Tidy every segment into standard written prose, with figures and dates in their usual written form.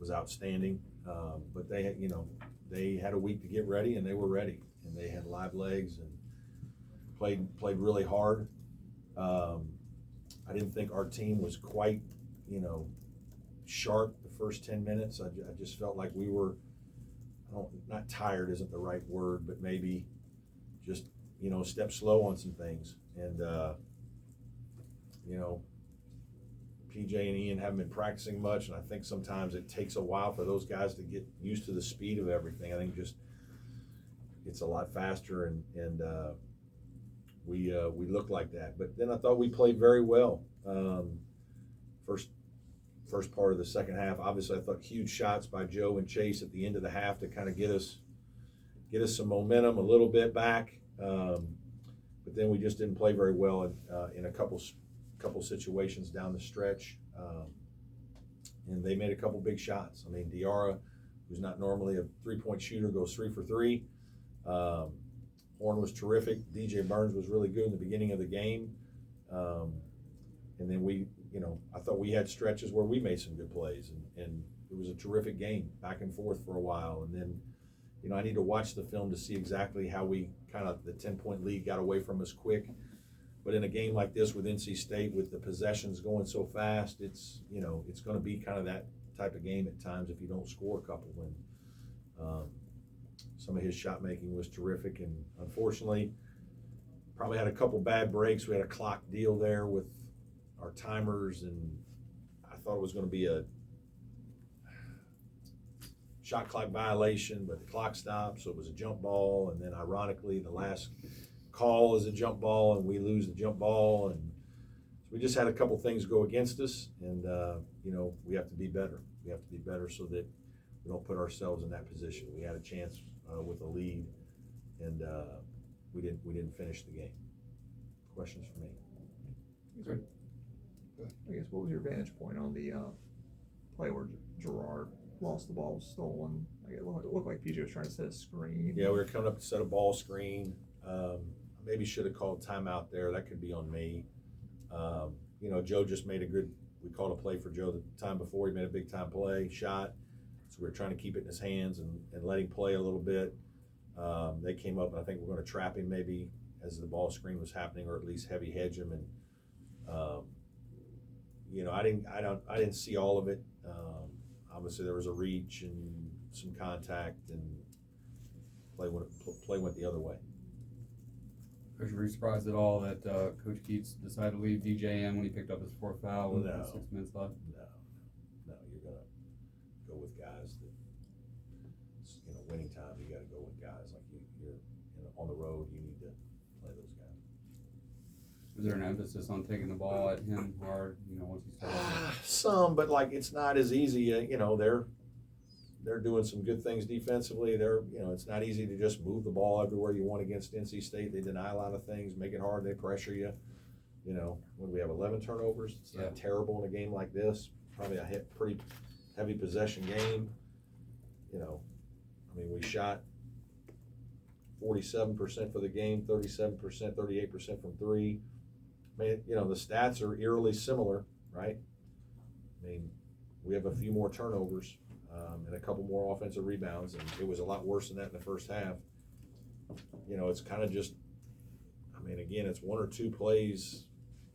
was outstanding. But they had a week to get ready, and they were ready, and they had live legs and played really hard. I didn't think our team was quite, sharp the first 10 minutes. I just felt like we were, not tired isn't the right word, but maybe just, step slow on some things. And, PJ and Ian haven't been practicing much, and I think sometimes it takes a while for those guys to get used to the speed of everything. I think just it's a lot faster, and we look like that. But then I thought we played very well. First part of the second half, obviously I thought huge shots by Joe and Chase at the end of the half to kind of get us some momentum a little bit back. But then we just didn't play very well in a couple situations down the stretch. And they made a couple big shots. I mean, Diarra, who's not normally a three-point shooter, goes 3 for 3. Horn was terrific. DJ Burns was really good in the beginning of the game. And then I thought we had stretches where we made some good plays, and it was a terrific game, back and forth for a while. And then, I need to watch the film to see exactly how we the 10-point lead got away from us quick. But in a game like this with NC State, with the possessions going so fast, it's going to be kind of that type of game at times if you don't score a couple. And some of his shot making was terrific, and unfortunately, probably had a couple bad breaks. We had a clock deal there with our timers, and I thought it was going to be a shot clock violation, but the clock stopped, so it was a jump ball. And then ironically, the last call is a jump ball, and we lose the jump ball. And so we just had a couple things go against us, and we have to be better. We have to be better so that we don't put ourselves in that position. We had a chance with a lead, and we didn't finish the game. Questions for me? Good. I guess, what was your vantage point on the play where Gerard lost the ball, was stolen? It looked like PJ was trying to set a screen. Yeah, we were coming up to set a ball screen. Maybe should have called timeout there. That could be on me. Joe just made we called a play for Joe the time before. He made a big time play, shot. So we were trying to keep it in his hands and let him play a little bit. They came up, and I think we're going to trap him maybe as the ball screen was happening, or at least heavy hedge him. And I didn't see all of it. Obviously, there was a reach and some contact, and play went the other way. Coach, were you surprised at all that Coach Keats decided to leave DJ in when he picked up his fourth foul with 6 minutes left? No, you're gonna go with guys that, winning time. You got to go with guys like you're on the road. You need to play those guys. Was there an emphasis on taking the ball at him hard? Once he started. Some, but it's not as easy. They're doing some good things defensively. It's not easy to just move the ball everywhere you want against NC State. They deny a lot of things, make it hard. They pressure you. When we have 11 turnovers, it's not terrible in a game like this. Probably a pretty heavy possession game. We shot 47% for the game, 37%, 38% from three. The stats are eerily similar, right? We have a few more turnovers. And a couple more offensive rebounds, and it was a lot worse than that in the first half. It's kind of just, again, it's one or two plays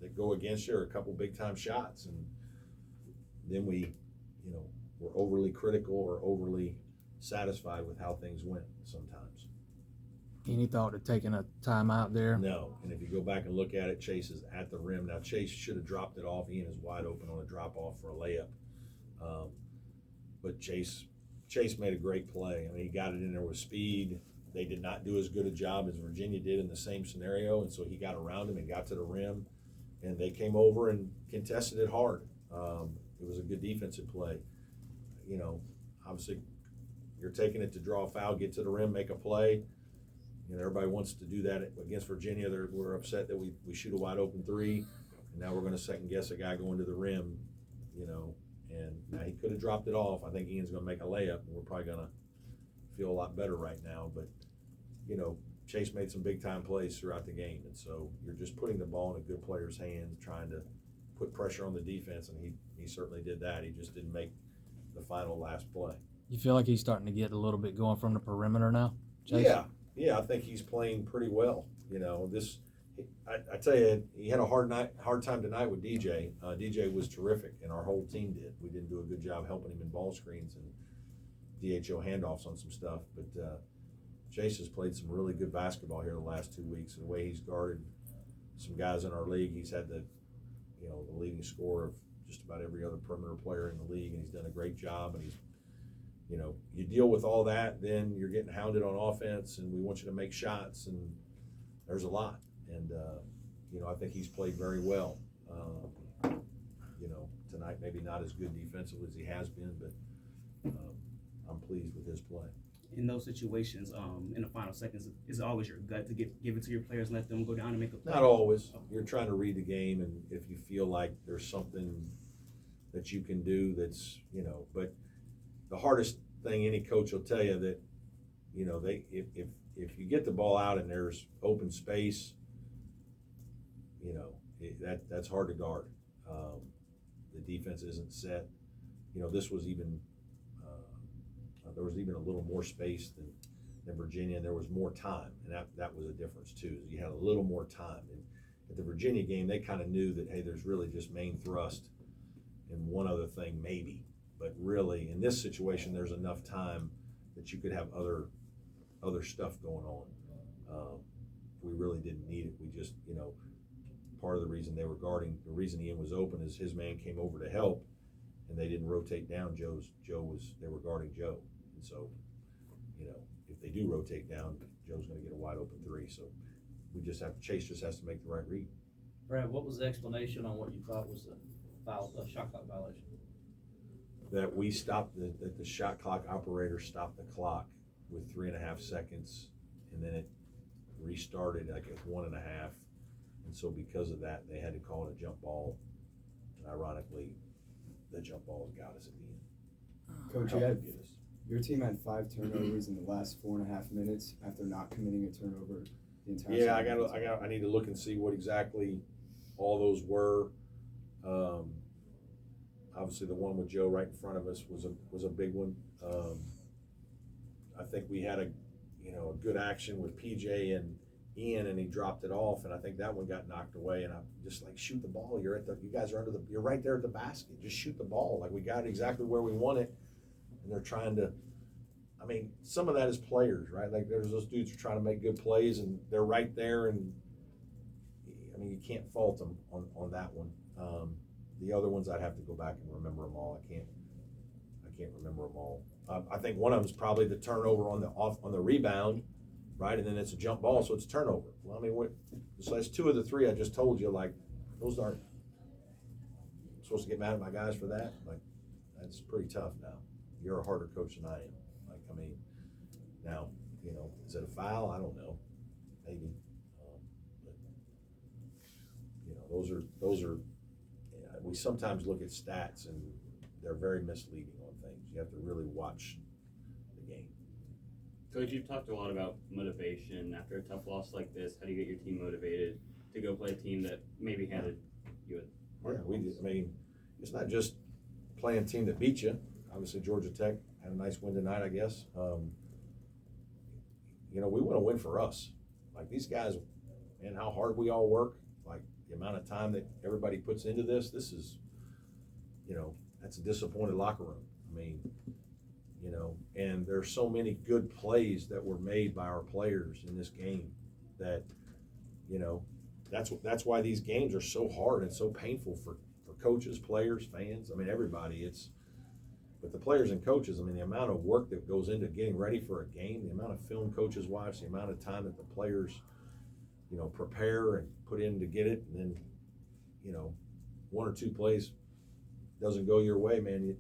that go against you, or a couple big-time shots, and then we're overly critical or overly satisfied with how things went sometimes. Any thought of taking a timeout there? No, and if you go back and look at it, Chase is at the rim. Now, Chase should have dropped it off. Ian is wide open on a drop-off for a layup. But Chase made a great play. He got it in there with speed. They did not do as good a job as Virginia did in the same scenario, and so he got around him and got to the rim, and they came over and contested it hard. It was a good defensive play. Obviously, you're taking it to draw a foul, get to the rim, make a play. Everybody wants to do that against Virginia. We're upset that we shoot a wide open three, and now we're going to second guess a guy going to the rim, And now he could have dropped it off. I think Ian's going to make a layup, and we're probably going to feel a lot better right now. But, Chase made some big-time plays throughout the game. And so you're just putting the ball in a good player's hands, trying to put pressure on the defense, and he certainly did that. He just didn't make the final last play. You feel like he's starting to get a little bit going from the perimeter now, Chase? Yeah, I think he's playing pretty well. You know, I tell you, he had a hard time tonight with DJ. DJ was terrific, and our whole team did. We didn't do a good job helping him in ball screens and DHO handoffs on some stuff, but Chase has played some really good basketball here the last 2 weeks. And the way he's guarded some guys in our league, he's had the leading score of just about every other perimeter player in the league, and he's done a great job. And he's, you deal with all that, then you're getting hounded on offense, and we want you to make shots, and there's a lot. And I think he's played very well. Tonight maybe not as good defensively as he has been, but I'm pleased with his play. In those situations, in the final seconds, is it always your gut to give it to your players and let them go down and make a play? Not always. You're trying to read the game, and if you feel like there's something that you can do that's, but the hardest thing any coach will tell you that, if you get the ball out and there's open space, that's hard to guard. The defense isn't set. This was even there was even a little more space than Virginia, and there was more time, and that was a difference too. You had a little more time. And at the Virginia game, they kind of knew that, hey, there's really just main thrust and one other thing maybe, but really in this situation, there's enough time that you could have other stuff going on. We really didn't need it. We just, part of the reason they were guarding, the reason Ian was open is his man came over to help, and they didn't rotate down they were guarding Joe. And so, if they do rotate down, Joe's going to get a wide open three. So Chase just has to make the right read. Brad, what was the explanation on what you thought was a shot clock violation? That we stopped, that the shot clock operator stopped the clock with 3.5 seconds, and then it restarted like at 1.5. And so because of that, they had to call it a jump ball. And ironically, the jump ball got us at the end. Coach, your team had 5 turnovers in the last 4.5 minutes after not committing a turnover the entire time. I need to look and see what exactly all those were. Obviously, the one with Joe right in front of us was a big one. I think we had a good action with PJ and Ian, and he dropped it off, and I think that one got knocked away. And I'm just like, shoot the ball. You guys are you're right there at the basket. Just shoot the ball. Like, we got it exactly where we want it, and they're trying to. I mean, some of that is players, right? Like, there's those dudes who are trying to make good plays, and they're right there, and I mean, you can't fault them on that one. The other ones, I'd have to go back and remember them all. I can't remember them all. I think one of them is probably the turnover on the rebound, right? And then it's a jump ball, so it's a turnover. Well, I mean, so that's 2 of the 3 I just told you. Like, those aren't I'm supposed to get mad at my guys for that. Like, that's pretty tough now. You're a harder coach than I am. Like, I mean, now, is it a foul? I don't know. Maybe. But, those are. We sometimes look at stats, and they're very misleading on things. You have to really watch the game. Coach, you've talked a lot about motivation after a tough loss like this. How do you get your team motivated to go play a team that maybe handed you a hard loss? I mean, it's not just playing a team that beat you. Obviously, Georgia Tech had a nice win tonight, I guess. We want to win for us. Like, these guys, and how hard we all work, like the amount of time that everybody puts into this is, that's a disappointed locker room. I mean, and there's so many good plays that were made by our players in this game that, that's why these games are so hard and so painful for coaches, players, fans. I mean, everybody. But the players and coaches, I mean, the amount of work that goes into getting ready for a game, the amount of film coaches watch, the amount of time that the players, prepare and put in to get it, and then, 1 or 2 plays doesn't go your way, man.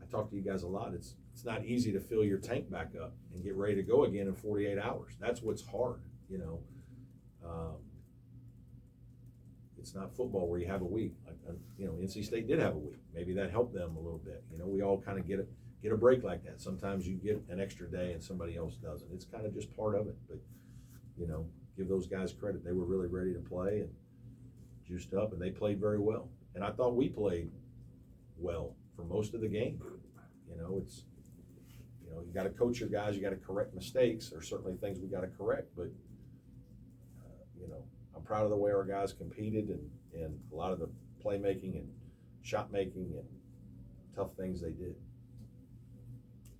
I talk to you guys a lot. It's not easy to fill your tank back up and get ready to go again in 48 hours. That's what's hard, It's not football where you have a week. Like, NC State did have a week. Maybe that helped them a little bit. We all kind of get a break like that. Sometimes you get an extra day and somebody else doesn't. It's kind of just part of it. But, give those guys credit. They were really ready to play and juiced up, and they played very well. And I thought we played well for most of the game. You got to coach your guys. You got to correct mistakes. There's certainly things we got to correct, but I'm proud of the way our guys competed and a lot of the playmaking and shot making and tough things they did.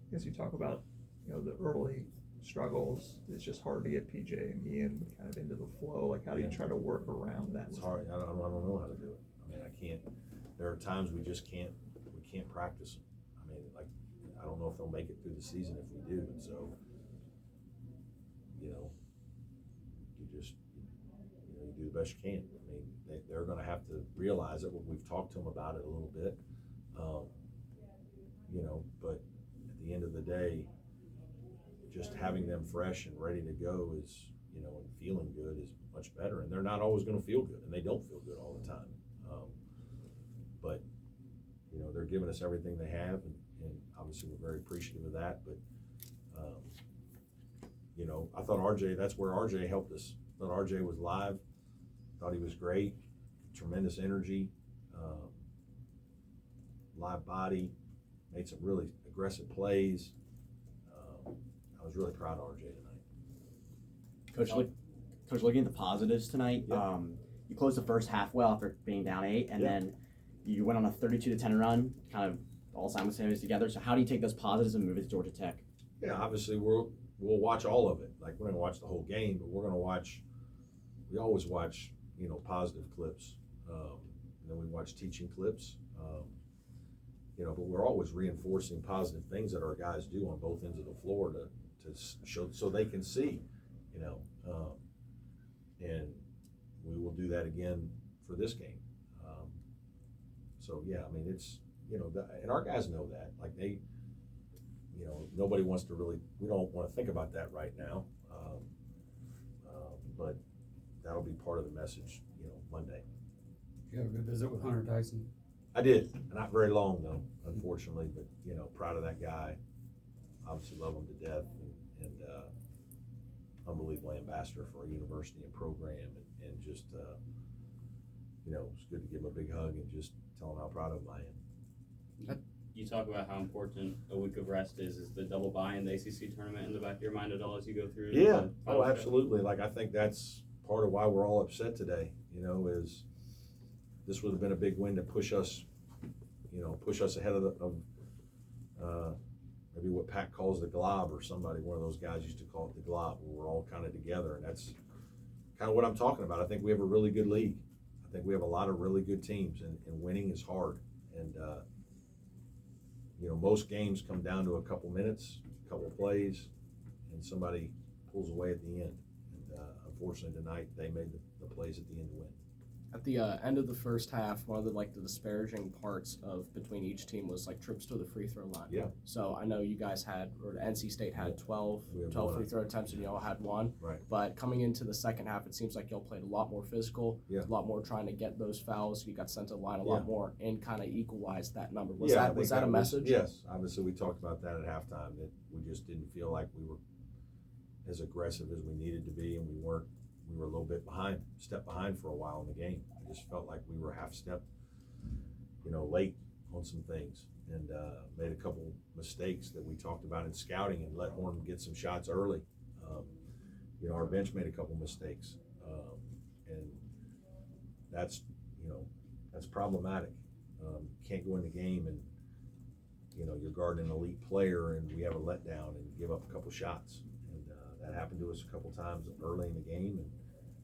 I guess you talk about, the early struggles. It's just hard to get PJ and Ian kind of into the flow. Like, how do you try to work around that? It's hard. I don't know how to do it. I mean, I can't. There are times we just can't. We can't practice them. I mean, like, I don't know if they'll make it through the season if we do. And so, you just, you do the best you can. I mean, they're going to have to realize it. We've talked to them about it a little bit. But at the end of the day, just having them fresh and ready to go is, and feeling good is much better. And they're not always going to feel good, and they don't feel good all the time. But they're giving us everything they have, and obviously we're very appreciative of that. But I thought RJ, that's where RJ helped us. I thought RJ was live. Thought he was great, tremendous energy, live body, made some really aggressive plays. I was really proud of RJ tonight. Coach, looking at the positives tonight, Yeah. You closed the first half well after being down 8, and then you went on a 32-10 run, kind of all simultaneously together. So how do you take those positives and move it to Georgia Tech? Yeah, obviously we'll watch all of it. Like, we're going to watch the whole game, but we're going to watch. We always watch, positive clips. And then we watch teaching clips. But we're always reinforcing positive things that our guys do on both ends of the floor to show so they can see, and we will do that again for this game. So yeah, I mean, it's, and our guys know that. Like, they, nobody wants to really, we don't want to think about that right now. But that'll be part of the message, Monday. You have a good visit with Hunter Tyson. I did, not very long though, unfortunately, but proud of that guy. Obviously love him to death, and unbelievable ambassador for our university and program, and just it's good to give him a big hug and just tell him how proud of him I am. You talk about how important a week of rest is the double bye in the ACC tournament in the back of your mind at all as you go through? Yeah, absolutely. Like, I think that's part of why we're all upset today, is this would have been a big win to push us ahead of maybe what Pat calls the glob, or one of those guys used to call it the glob, where we're all kind of together. And that's kind of what I'm talking about. I think we have a really good league. I think we have a lot of really good teams, and winning is hard. And, most games come down to a couple minutes, a couple plays, and somebody pulls away at the end. And unfortunately tonight, they made the plays at the end to win. At the end of the first half, one of the disparaging parts of between each team was trips to the free throw line. Yeah. So I know you guys or NC State had 12 free throw attempts, and you all had 1. Right. But coming into the second half, it seems like y'all played a lot more physical, Yeah. a lot more trying to get those fouls. You got sent to the line a Yeah. lot more, and kind of equalized that number. Was I that think a message? Yes. Obviously, we talked about that at halftime, that we just didn't feel like we were as aggressive as we needed to be, and we were a little bit step behind for a while in the game. I just felt like we were half step, late on some things, and made a couple mistakes that we talked about in scouting, and let Horn get some shots early. Our bench made a couple mistakes, and that's problematic. Can't go in the game and you're guarding an elite player, and we have a letdown and give up a couple shots, and that happened to us a couple times early in the game, and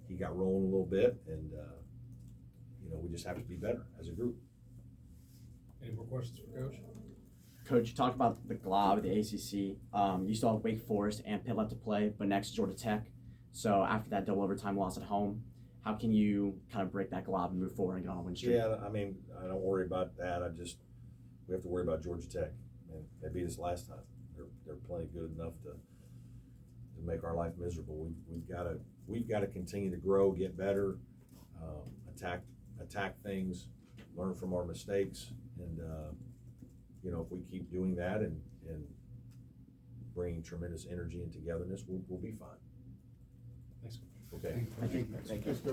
he got rolling a little bit, and we just have to be better as a group. Any more questions for Coach? Coach, you talked about the glob, the ACC. You still have Wake Forest and Pitt left to play, but next Georgia Tech. So after that double overtime loss at home, how can you kind of break that glob and move forward and get on a win streak? Yeah, I mean, I don't worry about that. We have to worry about Georgia Tech. I mean, they beat us last time. They're playing good enough to make our life miserable. We've got to continue to grow, get better, attack things, learn from our mistakes, and if we keep doing that and bringing tremendous energy and togetherness, we'll be fine. Thanks. Okay. Thank you.